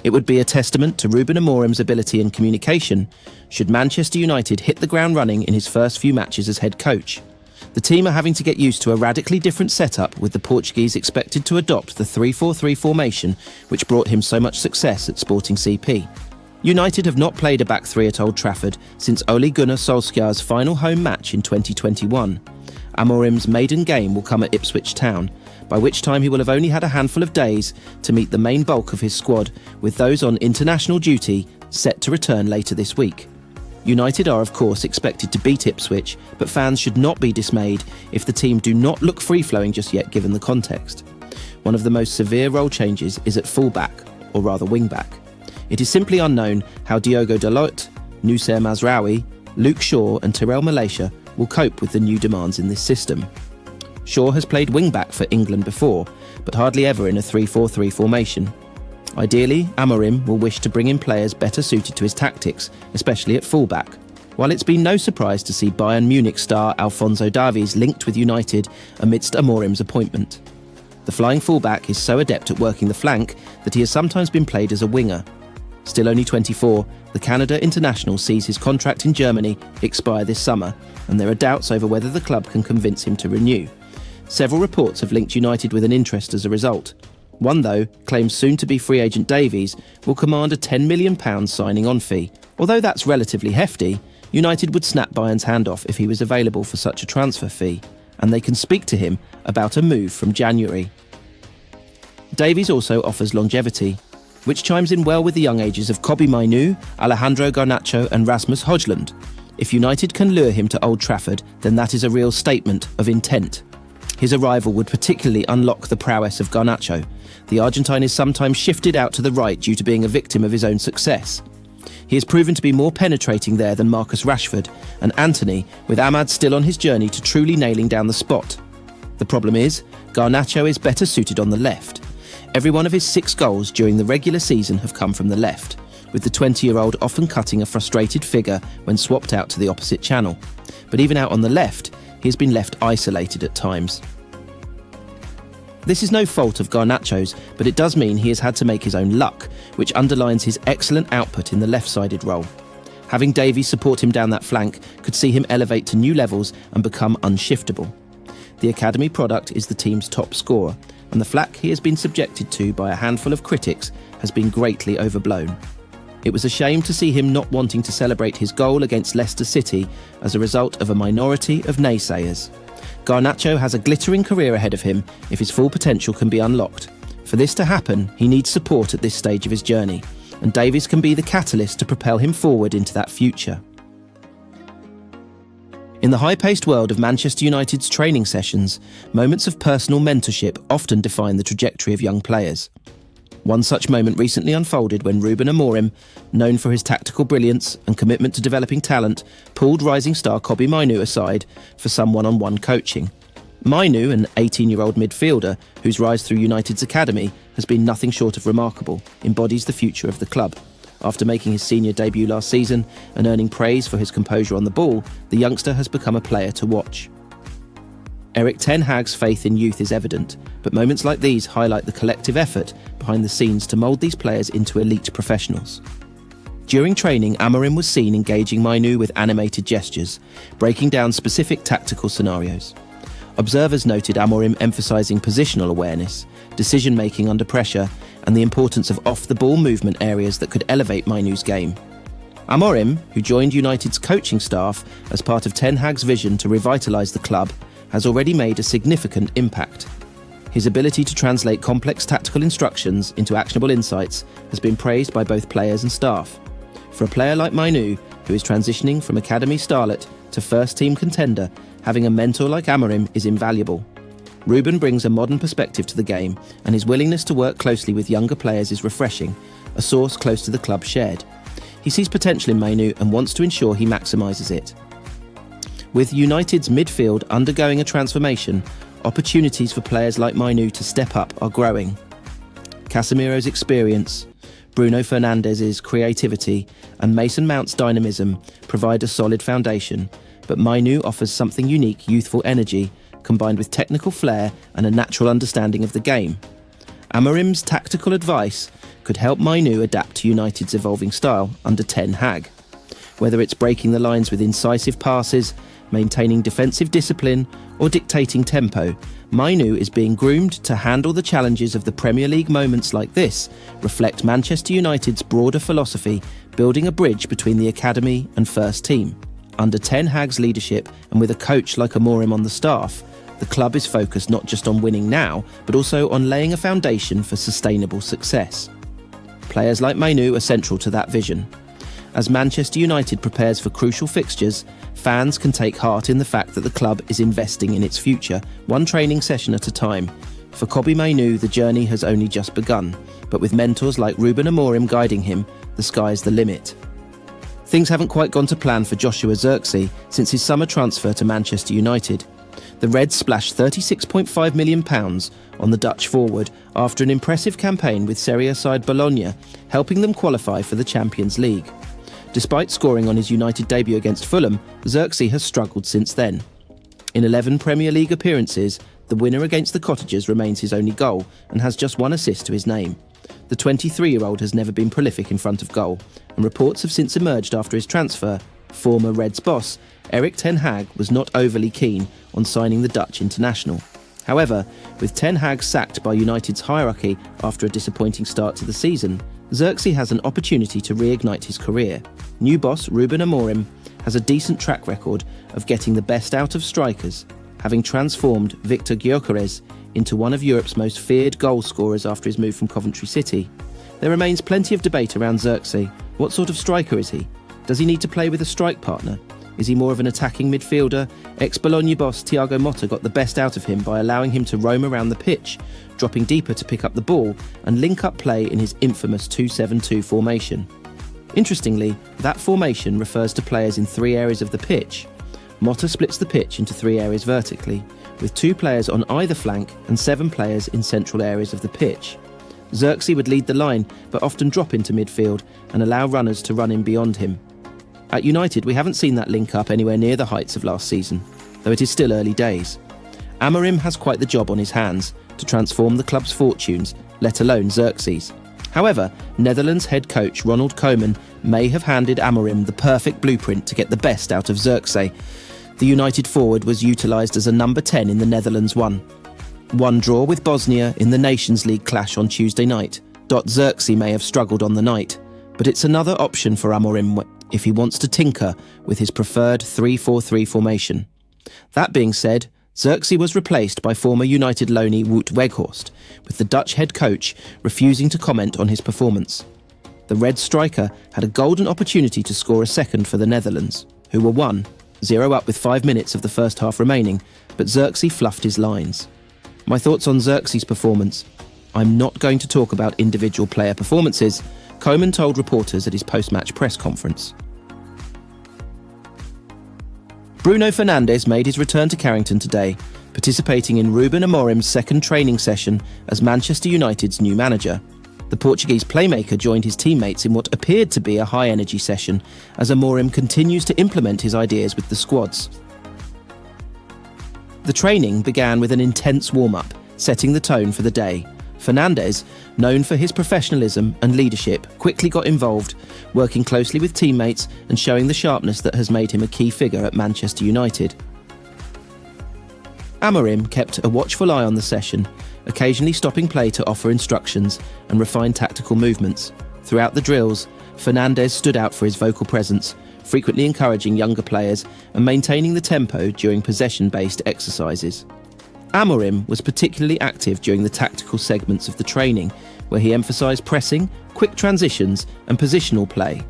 It would be a testament to Ruben Amorim's ability and communication should Manchester United hit the ground running in his first few matches as head coach. The team are having to get used to a radically different setup, with the Portuguese expected to adopt the 3-4-3 formation which brought him so much success at Sporting CP. United have not played a back three at Old Trafford since Ole Gunnar Solskjaer's final home match in 2021. Amorim's maiden game will come at Ipswich Town, by which time he will have only had a handful of days to meet the main bulk of his squad, with those on international duty set to return later this week. United are of course expected to beat Ipswich, but fans should not be dismayed if the team do not look free-flowing just yet given the context. One of the most severe role changes is at fullback, or rather wing-back. It is simply unknown how Diogo Dalot, Noussair Mazraoui, Luke Shaw and Tyrell Malacia will cope with the new demands in this system. Shaw has played wing-back for England before, but hardly ever in a 3-4-3 formation. Ideally, Amorim will wish to bring in players better suited to his tactics, especially at fullback. While it's been no surprise to see Bayern Munich star Alphonso Davies linked with United amidst Amorim's appointment. The flying fullback is so adept at working the flank that he has sometimes been played as a winger. Still only 24, the Canada international sees his contract in Germany expire this summer, and there are doubts over whether the club can convince him to renew. Several reports have linked United with an interest as a result. One, though, claims soon-to-be free agent Davies will command a £10 million signing-on fee. Although that's relatively hefty, United would snap Bayern's hand off if he was available for such a transfer fee, and they can speak to him about a move from January. Davies also offers longevity, which chimes in well with the young ages of Kobbie Mainoo, Alejandro Garnacho and Rasmus Højlund. If United can lure him to Old Trafford, then that is a real statement of intent. His arrival would particularly unlock the prowess of Garnacho. The Argentine is sometimes shifted out to the right due to being a victim of his own success. He has proven to be more penetrating there than Marcus Rashford and Antony, with Ahmad still on his journey to truly nailing down the spot. The problem is, Garnacho is better suited on the left. Every one of his 6 goals during the regular season have come from the left, with the 20-year-old often cutting a frustrated figure when swapped out to the opposite channel. But even out on the left, he has been left isolated at times. This is no fault of Garnacho's, but it does mean he has had to make his own luck, which underlines his excellent output in the left-sided role. Having Davies support him down that flank could see him elevate to new levels and become unshiftable. The academy product is the team's top scorer, and the flack he has been subjected to by a handful of critics has been greatly overblown. It was a shame to see him not wanting to celebrate his goal against Leicester City as a result of a minority of naysayers. Garnacho has a glittering career ahead of him if his full potential can be unlocked. For this to happen, he needs support at this stage of his journey, and Davies can be the catalyst to propel him forward into that future. In the high-paced world of Manchester United's training sessions, moments of personal mentorship often define the trajectory of young players. One such moment recently unfolded when Ruben Amorim, known for his tactical brilliance and commitment to developing talent, pulled rising star Kobbie Mainoo aside for some one-on-one coaching. Mainoo, an 18-year-old midfielder whose rise through United's academy has been nothing short of remarkable, embodies the future of the club. After making his senior debut last season and earning praise for his composure on the ball, the youngster has become a player to watch. Erik Ten Hag's faith in youth is evident, but moments like these highlight the collective effort behind the scenes to mould these players into elite professionals. During training, Amorim was seen engaging Mainoo with animated gestures, breaking down specific tactical scenarios. Observers noted Amorim emphasising positional awareness, decision-making under pressure, and the importance of off-the-ball movement areas that could elevate Mainoo's game. Amorim, who joined United's coaching staff as part of Ten Hag's vision to revitalise the club, has already made a significant impact. His ability to translate complex tactical instructions into actionable insights has been praised by both players and staff. For a player like Mainoo, who is transitioning from academy starlet to first-team contender, having a mentor like Amorim is invaluable. Ruben brings a modern perspective to the game, and his willingness to work closely with younger players is refreshing, a source close to the club shared. He sees potential in Mainoo and wants to ensure he maximises it. With United's midfield undergoing a transformation, opportunities for players like Mainoo to step up are growing. Casemiro's experience, Bruno Fernandes' creativity and Mason Mount's dynamism provide a solid foundation, but Mainoo offers something unique: youthful energy combined with technical flair and a natural understanding of the game. Amorim's tactical advice could help Mainoo adapt to United's evolving style under Ten Hag. Whether it's breaking the lines with incisive passes, maintaining defensive discipline, or dictating tempo, Mainoo is being groomed to handle the challenges of the Premier League. Moments like this reflect Manchester United's broader philosophy, building a bridge between the academy and first team. Under Ten Hag's leadership and with a coach like Amorim on the staff, the club is focused not just on winning now, but also on laying a foundation for sustainable success. Players like Mainoo are central to that vision. As Manchester United prepares for crucial fixtures, fans can take heart in the fact that the club is investing in its future, one training session at a time. For Kobbie Mainoo, the journey has only just begun, but with mentors like Ruben Amorim guiding him, the sky's the limit. Things haven't quite gone to plan for Joshua Zirkzee since his summer transfer to Manchester United. The Reds splashed £36.5 million on the Dutch forward after an impressive campaign with Serie A side Bologna, helping them qualify for the Champions League. Despite scoring on his United debut against Fulham, Zirkzee has struggled since then. In 11 Premier League appearances, the winner against the Cottagers remains his only goal and has just one assist to his name. The 23-year-old has never been prolific in front of goal, and reports have since emerged after his transfer. Former Reds boss Erik Ten Hag was not overly keen on signing the Dutch international. However, with Ten Hag sacked by United's hierarchy after a disappointing start to the season, Zirkzee has an opportunity to reignite his career. New boss Ruben Amorim has a decent track record of getting the best out of strikers, having transformed Victor Gyökeres into one of Europe's most feared goal scorers after his move from Coventry City. There remains plenty of debate around Zirkzee. What sort of striker is he? Does he need to play with a strike partner? Is he more of an attacking midfielder? Ex-Bologna boss Thiago Motta got the best out of him by allowing him to roam around the pitch, dropping deeper to pick up the ball and link up play in his infamous 2-7-2 formation. Interestingly, that formation refers to players in 3 areas of the pitch. Motta splits the pitch into 3 areas vertically, with 2 players on either flank and 7 players in central areas of the pitch. Zirkzee would lead the line, but often drop into midfield and allow runners to run in beyond him. At United, we haven't seen that link up anywhere near the heights of last season, though it is still early days. Amorim has quite the job on his hands to transform the club's fortunes, let alone Zirkzee's. However, Netherlands head coach Ronald Koeman may have handed Amorim the perfect blueprint to get the best out of Zirkzee. The United forward was utilised as a number 10 in the Netherlands 1 draw with Bosnia in the Nations League clash on Tuesday night. Zirkzee may have struggled on the night, but it's another option for Amorim if he wants to tinker with his preferred 3-4-3 formation. That being said, Zirkzee was replaced by former United loanee Wout Weghorst, with the Dutch head coach refusing to comment on his performance. The Red striker had a golden opportunity to score a second for the Netherlands, who were 1-0 up with 5 minutes of the first half remaining, but Zirkzee fluffed his lines. My thoughts on Zirkzee's performance: I'm not going to talk about individual player performances, Koeman told reporters at his post-match press conference. Bruno Fernandes made his return to Carrington today, participating in Ruben Amorim's second training session as Manchester United's new manager. The Portuguese playmaker joined his teammates in what appeared to be a high-energy session as Amorim continues to implement his ideas with the squads. The training began with an intense warm-up, setting the tone for the day. Fernandes, known for his professionalism and leadership, quickly got involved, working closely with teammates and showing the sharpness that has made him a key figure at Manchester United. Amorim kept a watchful eye on the session, occasionally stopping play to offer instructions and refine tactical movements. Throughout the drills, Fernandes stood out for his vocal presence, frequently encouraging younger players and maintaining the tempo during possession-based exercises. Amorim was particularly active during the tactical segments of the training, where he emphasised pressing, quick transitions and positional play.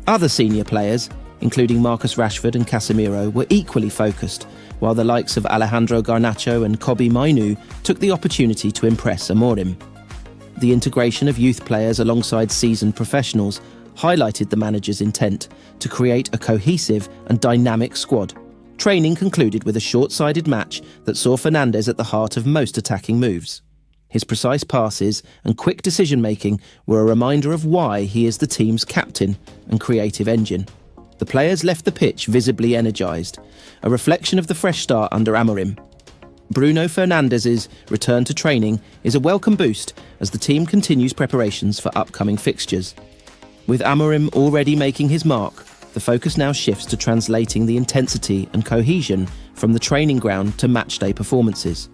Other senior players, including Marcus Rashford and Casemiro, were equally focused, while the likes of Alejandro Garnacho and Kobbie Mainoo took the opportunity to impress Amorim. The integration of youth players alongside seasoned professionals highlighted the manager's intent to create a cohesive and dynamic squad. Training concluded with a short-sided match that saw Fernandes at the heart of most attacking moves. His precise passes and quick decision-making were a reminder of why he is the team's captain and creative engine. The players left the pitch visibly energised, a reflection of the fresh start under Amorim. Bruno Fernandes' return to training is a welcome boost as the team continues preparations for upcoming fixtures. With Amorim already making his mark, the focus now shifts to translating the intensity and cohesion from the training ground to matchday performances.